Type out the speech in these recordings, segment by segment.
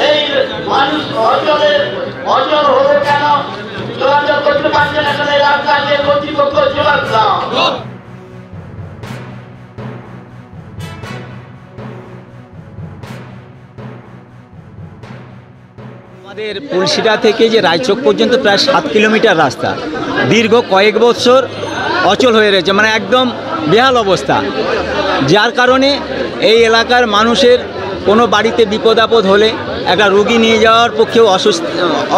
এই মানুষ অচল হলো কেন? যোগাযোগ করতে পারছে না কেন? রাস্তাকে কর্তৃপক্ষ জবাব দাও। আমাদের পুলসিরা থেকে যে রায়চক পর্যন্ত প্রায় 7 কিলোমিটার রাস্তা দীর্ঘ কয়েক বছর অচল হয়ে রয়েছে, মানে একদম বেহাল অবস্থা, যার কারণে এই এলাকার মানুষের কোনো বাড়িতে বিপদ আপদ হলে একটা রুগী নিয়ে যাওয়ার পক্ষেও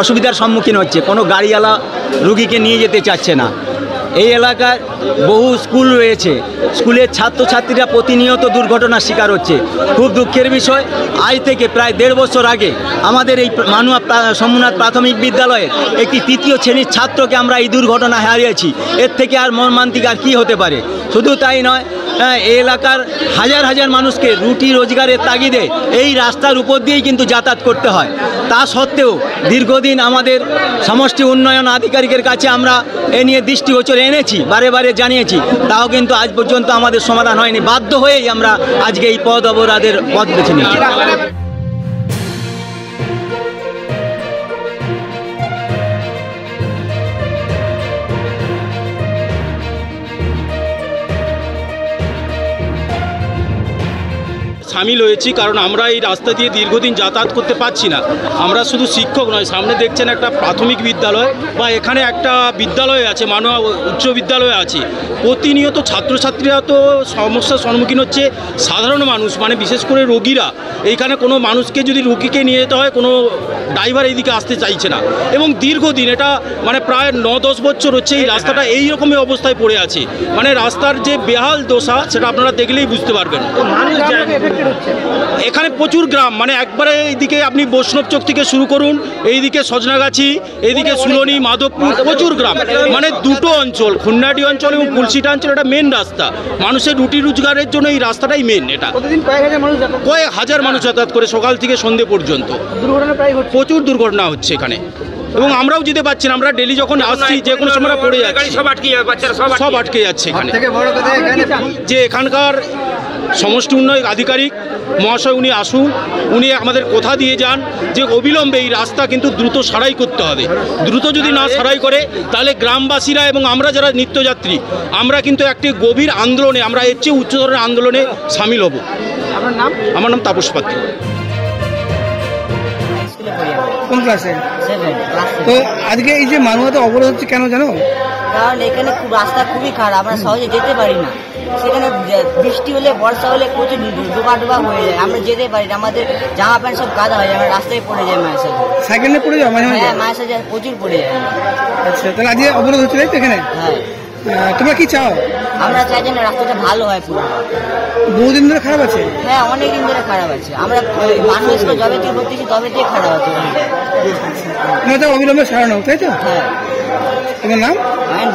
অসুবিধার সম্মুখীন হচ্ছে। কোনো গাড়িওয়ালা রুগীকে নিয়ে যেতে চাচ্ছে না। এই এলাকায় বহু স্কুল রয়েছে, স্কুলের ছাত্রছাত্রীরা প্রতিনিয়ত দুর্ঘটনার শিকার হচ্ছে। খুব দুঃখের বিষয়, আজ থেকে প্রায় 1.5 বছর আগে আমাদের এই মানুয়া সোমনাথ প্রাথমিক বিদ্যালয়ের একটি 3য় শ্রেণীর ছাত্রকে আমরা এই দুর্ঘটনা হারিয়েছি। এর থেকে আর মর্মান্তিক আর কী হতে পারে? শুধু তাই নয়, এই এলাকার হাজার হাজার মানুষকে রুটি রোজগারের তাগিদে এই রাস্তার উপর দিয়েই কিন্তু যাতায়াত করতে হয়। তা সত্ত্বেও দীর্ঘদিন আমাদের সমষ্টি উন্নয়ন আধিকারিকের কাছে আমরা এ নিয়ে দৃষ্টিগোচর এনেছি, বারে বারে জানিয়েছি, তাও কিন্তু আজ পর্যন্ত আমাদের সমাধান হয়নি। বাধ্য হয়েই আমরা আজকে এই পথ অবরোধের পথ বেছে নিয়েছি। সামিল হয়েছি কারণ আমরা এই রাস্তা দিয়ে দীর্ঘদিন যাতায়াত করতে পারছি না। আমরা শুধু শিক্ষক নয়, সামনে দেখছেন একটা প্রাথমিক বিদ্যালয় বা এখানে একটা বিদ্যালয় আছে, মানোয়া উচ্চ বিদ্যালয় আছে। প্রতিনিয়ত ছাত্রছাত্রীরা তো সমস্যার সম্মুখীন হচ্ছে, সাধারণ মানুষ মানে বিশেষ করে রোগীরা। এইখানে কোনো মানুষকে যদি রোগীকে নিয়ে যেতে হয়, কোনো ড্রাইভার এইদিকে আসতে চাইছে না। এবং দীর্ঘদিন এটা মানে প্রায় 9-10 বছর হচ্ছে এই রাস্তাটা এই রকমই অবস্থায় পড়ে আছে। মানে রাস্তার যে বেহাল দশা সেটা আপনারা দেখলেই বুঝতে পারবেন। এখানে প্রচুর গ্রাম, মানে একবারে এইদিকে আপনি বৈষ্ণব চক থেকে শুরু করুন, এইদিকে সজনাগাছি, এইদিকে সুলনি, মাধবপুর, প্রচুর গ্রাম, মানে দুটো অঞ্চল, খুন্নাটি অঞ্চল এবং পুলসিটা অঞ্চল। এটা মেন রাস্তা, মানুষের রুটি রোজগারের জন্য এই রাস্তাটাই মেন। এটা কয়েক হাজার মানুষ যাতায়াত করে সকাল থেকে সন্ধ্যে পর্যন্ত। প্রচুর দুর্ঘটনা হচ্ছে এখানে এবং আমরাও যেতে পারছি না। আমরা ডেলি যখন আসছি যে কোনো সময় পড়ে যাচ্ছি, সব আটকে যাচ্ছে এখানে। যে এখানকার সমষ্টি উন্নয়ন আধিকারিক মহাশয় উনি আসুন, উনি আমাদের কথা দিয়ে যান যে অবিলম্বে এই রাস্তা কিন্তু দ্রুত সারাই করতে হবে। দ্রুত যদি না সারাই করে তাহলে গ্রামবাসীরা এবং আমরা যারা নিত্যযাত্রী আমরা কিন্তু একটি গভীর আন্দোলনে, আমরা এর চেয়ে উচ্চতর আন্দোলনে সামিল হব। আমার নাম তাপস পাত্র। কোন ক্লাসে? তো আজকে এই যে মানুয়াতে অবরোধ হচ্ছে কেন জানো? কারণ এখানে খুব রাস্তা খুবই খারাপ, আমরা সহজে যেতে পারি না। সেখানে বৃষ্টি হলে, বর্ষা হলে প্রচুর ডোবা হয়ে যায়, আমরা যেতে পারি না। আমাদের জামা প্যান্ট সব কাদা হয়ে যায়, আমরা রাস্তায় পড়ে যাই, মায়ের সাথে সাইকেলে পড়ে যাও মাঝে মাঝে? হ্যাঁ, মায়ের সাথে প্রচুর পড়ে যায়। আচ্ছা, তাহলে আজকে অবরোধ হচ্ছে তাই তো এখানে? হ্যাঁ। তোমরা কি চাও? আমরা চাই যে রাস্তাটা ভালো হয় পুরো। বহুদিন ধরে খারাপ আছে? হ্যাঁ, অনেকদিন ধরে খারাপ আছে। আমরা মানুষকে জবে থেকে ভর্তিছি তবে থেকে খারাপ আছে। অবিলম্বে সারানো, তাই তো? হ্যাঁ। তোমার নাম? আইন